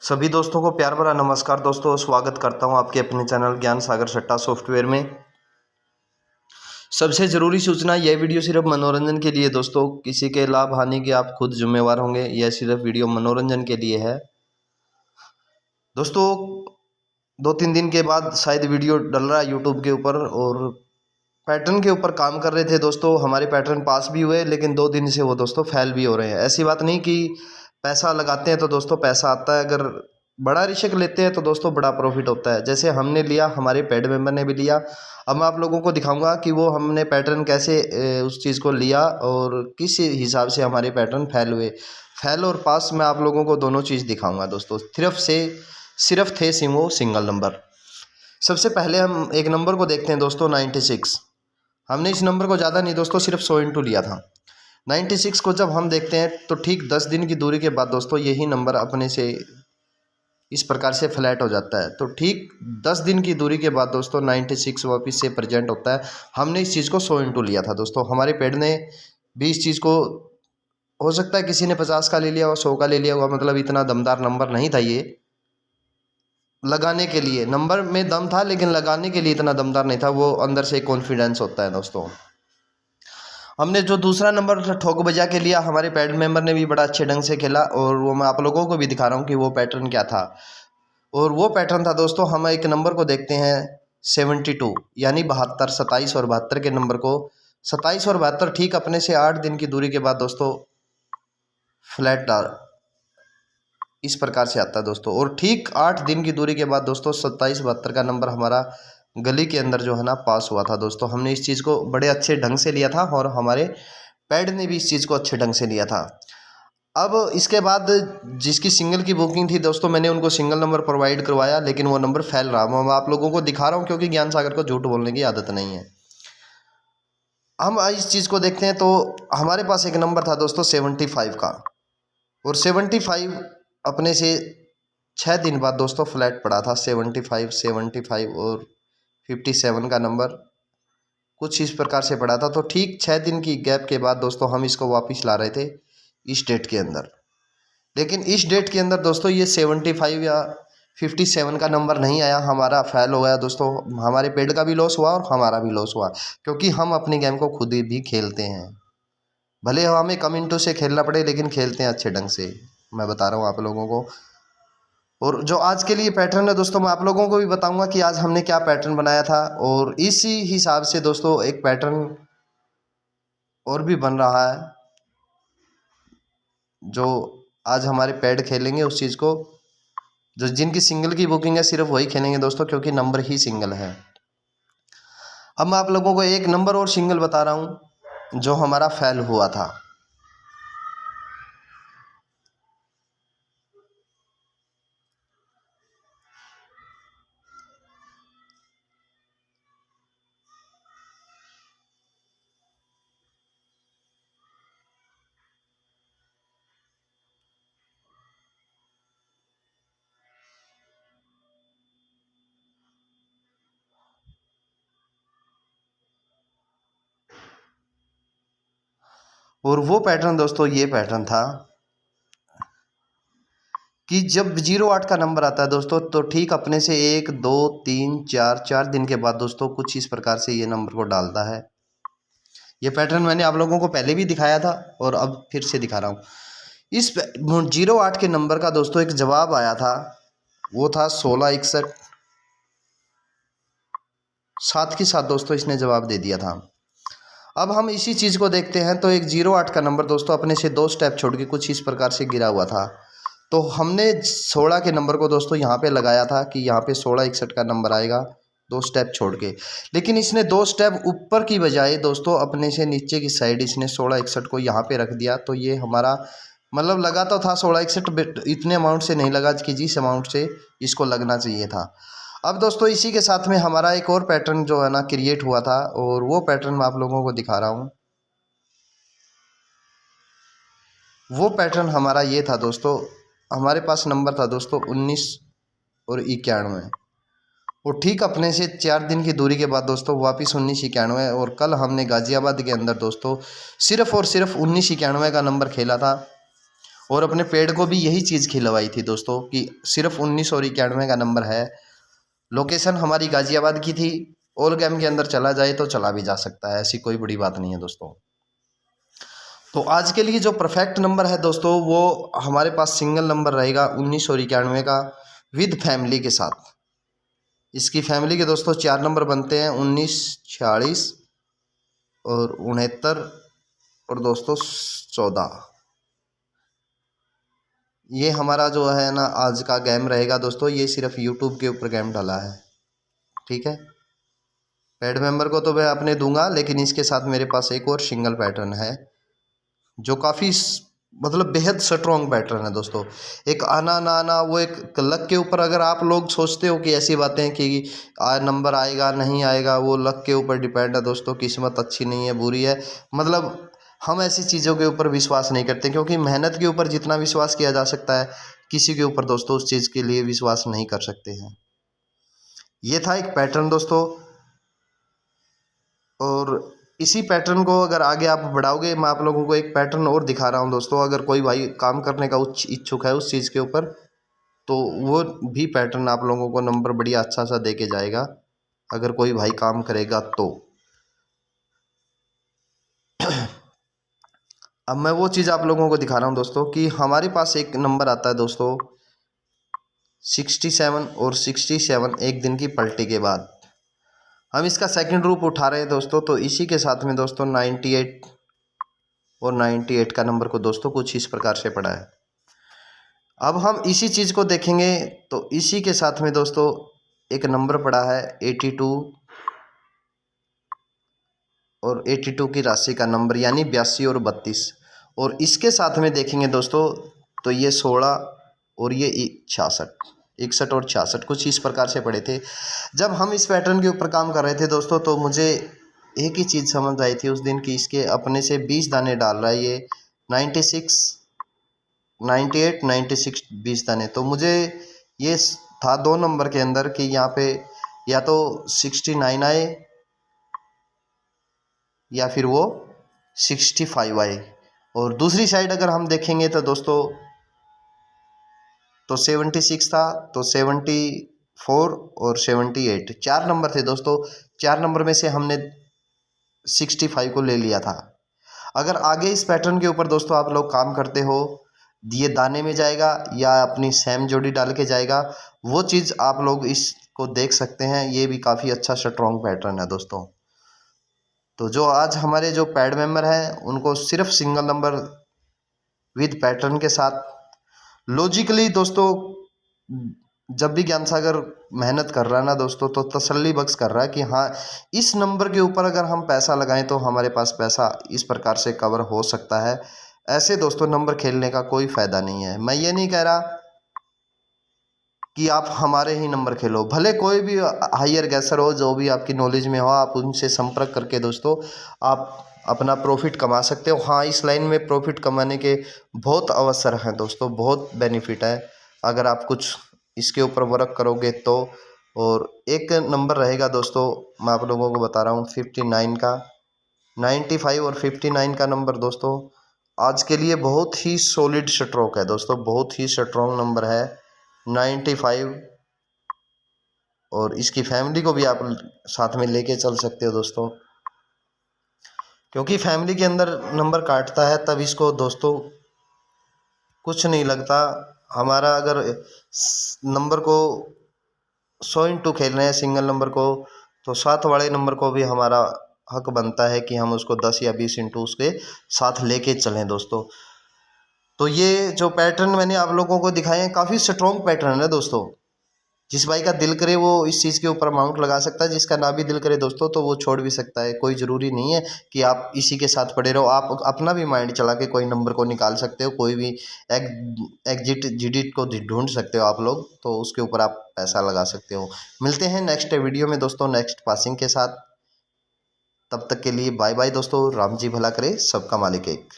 सभी दोस्तों को प्यार भरा नमस्कार। दोस्तों स्वागत करता हूं आपके अपने चैनल ज्ञान सागर सट्टा सॉफ्टवेयर में। सबसे ज़रूरी सूचना, यह वीडियो सिर्फ मनोरंजन के लिए दोस्तों, किसी के लाभ हानि के आप खुद जिम्मेवार होंगे। यह सिर्फ वीडियो मनोरंजन के लिए है दोस्तों। 2-3 दिन के बाद शायद वीडियो डल रहा है यूट्यूब के ऊपर, और पैटर्न के ऊपर काम कर रहे थे दोस्तों। हमारे पैटर्न पास भी हुए, लेकिन 2 दिन से वो दोस्तों फेल भी हो रहे हैं। ऐसी बात नहीं कि पैसा लगाते हैं तो दोस्तों पैसा आता है, अगर बड़ा रिस्क लेते हैं तो दोस्तों बड़ा प्रॉफिट होता है। जैसे हमने लिया, हमारे पेड मेंबर ने भी लिया। अब मैं आप लोगों को दिखाऊंगा कि वो हमने पैटर्न कैसे उस चीज़ को लिया और किस हिसाब से हमारे पैटर्न फेल हुए। फेल और पास मैं आप लोगों को दोनों चीज़ दिखाऊंगा दोस्तों। सिर्फ थे सिमो सिंगल नंबर। सबसे पहले हम एक नंबर को देखते हैं दोस्तों, 96। हमने इस नंबर को ज़्यादा नहीं दोस्तों, सिर्फ 100 इंटू लिया था। 96 को जब हम देखते हैं तो ठीक 10 दिन की दूरी के बाद दोस्तों यही नंबर अपने से इस प्रकार से फ्लैट हो जाता है। तो ठीक 10 दिन की दूरी के बाद दोस्तों 96 वापस से प्रेजेंट होता है। हमने इस चीज़ को 100 इंटू लिया था दोस्तों। हमारे पेड़ ने भी इस चीज़ को, हो सकता है किसी ने 50 का ले लिया और 100 का ले लिया हुआ, मतलब इतना दमदार नंबर नहीं था ये। लगाने के लिए नंबर में दम था, लेकिन लगाने के लिए इतना दमदार नहीं था। वो अंदर से कॉन्फिडेंस होता है दोस्तों। हमने जो दूसरा नंबर ठोक बजा के लिया, हमारे पैड मेंबर ने भी बड़ा अच्छे ढंग से खेला, और वो मैं आप लोगों को भी दिखा रहा हूँ कि वो पैटर्न क्या था। और वो पैटर्न था दोस्तों, हम एक नंबर को देखते हैं 72, यानी 72, 27 और 72 के नंबर को। 27 और 72 ठीक अपने से 8 दिन की दूरी के बाद दोस्तों फ्लैट इस प्रकार से आता है दोस्तों। और ठीक 8 दिन की दूरी के बाद दोस्तों 27, 72 का नंबर हमारा गली के अंदर जो है ना पास हुआ था दोस्तों। हमने इस चीज़ को बड़े अच्छे ढंग से लिया था, और हमारे पैड ने भी इस चीज़ को अच्छे ढंग से लिया था। अब इसके बाद जिसकी सिंगल की बुकिंग थी दोस्तों, मैंने उनको सिंगल नंबर प्रोवाइड करवाया, लेकिन वो नंबर फैल रहा। मैं आप लोगों को दिखा रहा हूँ क्योंकि ज्ञान सागर को झूठ बोलने की आदत नहीं है। हम इस चीज़ को देखते हैं तो हमारे पास एक नंबर था दोस्तों 75 का, और 75 अपने से 6 दिन बाद दोस्तों फ्लैट पड़ा था। 75, 75 और 57 का नंबर कुछ इस प्रकार से पड़ा था। तो ठीक 6 दिन की गैप के बाद दोस्तों हम इसको वापस ला रहे थे इस डेट के अंदर। लेकिन इस डेट के अंदर दोस्तों ये 75 या 57 का नंबर नहीं आया, हमारा फेल हो गया दोस्तों। हमारे पेड का भी लॉस हुआ और हमारा भी लॉस हुआ, क्योंकि हम अपनी गेम को खुद ही भी खेलते हैं। भले हमें कम इंटू से खेलना पड़े, लेकिन खेलते हैं अच्छे ढंग से, मैं बता रहा हूँ आप लोगों को। और जो आज के लिए पैटर्न है दोस्तों, मैं आप लोगों को भी बताऊंगा कि आज हमने क्या पैटर्न बनाया था, और इसी हिसाब से दोस्तों एक पैटर्न और भी बन रहा है जो आज हमारे पैड खेलेंगे। उस चीज़ को जो जिनकी सिंगल की बुकिंग है सिर्फ वही खेलेंगे दोस्तों, क्योंकि नंबर ही सिंगल है। अब मैं आप लोगों को एक नंबर और सिंगल बता रहा हूँ जो हमारा फेल हुआ था। और वो पैटर्न दोस्तों ये पैटर्न था कि जब 08 का नंबर आता है दोस्तों, तो ठीक अपने से 1, 2, 3, 4 दिन के बाद दोस्तों कुछ इस प्रकार से ये नंबर को डालता है। ये पैटर्न मैंने आप लोगों को पहले भी दिखाया था और अब फिर से दिखा रहा हूँ। इस 08 के नंबर का दोस्तों एक जवाब आया था, वो था 1661। साथ के साथ दोस्तों इसने जवाब दे दिया था। अब हम इसी चीज़ को देखते हैं तो एक 08 का नंबर दोस्तों अपने से 2 स्टेप छोड़ के कुछ इस प्रकार से गिरा हुआ था। तो हमने 16 के नंबर को दोस्तों यहाँ पे लगाया था कि यहाँ पे 1661 का नंबर आएगा 2 स्टेप छोड़ के। लेकिन इसने 2 स्टेप ऊपर की बजाय दोस्तों अपने से नीचे की साइड इसने 1661 को यहाँ पे रख दिया। तो ये हमारा मतलब लगा तो था 1661, इतने अमाउंट से नहीं लगा कि जिस अमाउंट से इसको लगना चाहिए था। अब दोस्तों इसी के साथ में हमारा एक और पैटर्न जो है ना क्रिएट हुआ था, और वो पैटर्न मैं आप लोगों को दिखा रहा हूँ। वो पैटर्न हमारा ये था दोस्तों, हमारे पास नंबर था दोस्तों 19 और 91, और ठीक अपने से 4 दिन की दूरी के बाद दोस्तों वापस 1991। और कल हमने गाज़ियाबाद के अंदर दोस्तों सिर्फ और सिर्फ 1991 का नंबर खेला था, और अपने पेड़ को भी यही चीज़ खिलवाई थी दोस्तों कि सिर्फ 1991 का नंबर है। लोकेशन हमारी गाज़ियाबाद की थी। ऑल गेम के अंदर चला जाए तो चला भी जा सकता है, ऐसी कोई बड़ी बात नहीं है दोस्तों। तो आज के लिए जो परफेक्ट नंबर है दोस्तों, वो हमारे पास सिंगल नंबर रहेगा 1991 का विद फैमिली के साथ। इसकी फैमिली के दोस्तों 4 नंबर बनते हैं, 19, 46 और 69 और दोस्तों 14। ये हमारा जो है ना आज का गेम रहेगा दोस्तों, ये सिर्फ यूट्यूब के ऊपर गेम डाला है, ठीक है। पेड मेंबर को तो मैं अपने दूंगा, लेकिन इसके साथ मेरे पास एक और सिंगल पैटर्न है जो काफ़ी मतलब बेहद स्ट्रॉन्ग पैटर्न है दोस्तों। एक आना ना आना वो एक लक के ऊपर, अगर आप लोग सोचते हो कि ऐसी बातें कि नंबर आएगा नहीं आएगा, वो लक के ऊपर डिपेंड है दोस्तों। किस्मत अच्छी नहीं है बुरी है, मतलब हम ऐसी चीज़ों के ऊपर विश्वास नहीं करते, क्योंकि मेहनत के ऊपर जितना विश्वास किया जा सकता है, किसी के ऊपर दोस्तों उस चीज़ के लिए विश्वास नहीं कर सकते हैं। ये था एक पैटर्न दोस्तों, और इसी पैटर्न को अगर आगे आप बढ़ाओगे, मैं आप लोगों को एक पैटर्न और दिखा रहा हूँ दोस्तों। अगर कोई भाई काम करने का इच्छुक है उस चीज़ के ऊपर, तो वो भी पैटर्न आप लोगों को नंबर बढ़िया अच्छा सा दे के जाएगा, अगर कोई भाई काम करेगा तो। अब मैं वो चीज़ आप लोगों को दिखा रहा हूँ दोस्तों कि हमारे पास एक नंबर आता है दोस्तों 67 और 67 एक दिन की पलटी के बाद। हम इसका सेकंड रूप उठा रहे हैं दोस्तों, तो इसी के साथ में दोस्तों 98 और 98 का नंबर को दोस्तों कुछ इस प्रकार से पड़ा है। अब हम इसी चीज़ को देखेंगे तो इसी के साथ में दोस्तों एक नंबर पड़ा है 82 और 82 की राशि का नंबर, यानी 82 और 32। और इसके साथ में देखेंगे दोस्तों तो ये 16 और ये 66, 61 और 66 कुछ इस प्रकार से पड़े थे। जब हम इस पैटर्न के ऊपर काम कर रहे थे दोस्तों, तो मुझे एक ही चीज़ समझ आई थी उस दिन की, इसके अपने से 20 दाने डाल रहा है ये 96, 98, 96 20 दाने। तो मुझे ये था 2 नंबर के अंदर कि यहाँ पे या तो 69 आए या फिर वो 65 आए। और दूसरी साइड अगर हम देखेंगे तो दोस्तों तो 76 था, तो 74 और 78 4 नंबर थे दोस्तों। 4 नंबर में से हमने 65 को ले लिया था। अगर आगे इस पैटर्न के ऊपर दोस्तों आप लोग काम करते हो, ये दाने में जाएगा या अपनी सेम जोड़ी डाल के जाएगा, वो चीज़ आप लोग इसको देख सकते हैं। ये भी काफ़ी अच्छा स्ट्रॉन्ग पैटर्न है दोस्तों। तो जो आज हमारे जो पैड मेंबर हैं उनको सिर्फ सिंगल नंबर विद पैटर्न के साथ लॉजिकली दोस्तों, जब भी ज्ञान सागर मेहनत कर रहा है ना दोस्तों, तो तसल्ली बख्श कर रहा है कि हाँ इस नंबर के ऊपर अगर हम पैसा लगाएं तो हमारे पास पैसा इस प्रकार से कवर हो सकता है। ऐसे दोस्तों नंबर खेलने का कोई फ़ायदा नहीं है। मैं ये नहीं कह रहा कि आप हमारे ही नंबर खेलो, भले कोई भी हायर गैसर हो, जो भी आपकी नॉलेज में हो, आप उनसे संपर्क करके दोस्तों आप अपना प्रॉफिट कमा सकते हो। हाँ, इस लाइन में प्रॉफिट कमाने के बहुत अवसर हैं दोस्तों, बहुत बेनिफिट है अगर आप कुछ इसके ऊपर वर्क करोगे तो। और एक नंबर रहेगा दोस्तों, मैं आप लोगों को बता रहा हूँ 59 का, 95 और 59 का नंबर दोस्तों आज के लिए बहुत ही सॉलिड स्ट्रोक है दोस्तों, बहुत ही स्ट्रॉन्ग नंबर है 95। और इसकी फैमिली को भी आप साथ में लेके चल सकते हो दोस्तों, क्योंकि फैमिली के अंदर नंबर काटता है तब इसको दोस्तों कुछ नहीं लगता। हमारा अगर नंबर को 100 खेल रहे हैं सिंगल नंबर को, तो 7 वाले नंबर को भी हमारा हक बनता है कि हम उसको 10 या 20 इंटू उसके साथ लेके चलें दोस्तों। तो ये जो पैटर्न मैंने आप लोगों को दिखाए हैं काफ़ी स्ट्रॉन्ग पैटर्न है दोस्तों। जिस भाई का दिल करे वो इस चीज़ के ऊपर अमाउंट लगा सकता है, जिसका ना भी दिल करे दोस्तों तो वो छोड़ भी सकता है। कोई ज़रूरी नहीं है कि आप इसी के साथ पड़े रहो, आप अपना भी माइंड चला के कोई नंबर को निकाल सकते हो, कोई भी एग्जिट जिडिट को ढूंढ सकते हो आप लोग, तो उसके ऊपर आप पैसा लगा सकते हो। मिलते हैं नेक्स्ट वीडियो में दोस्तों नेक्स्ट पासिंग के साथ, तब तक के लिए बाय बाय दोस्तों। राम जी भला करे, सबका मालिक एक।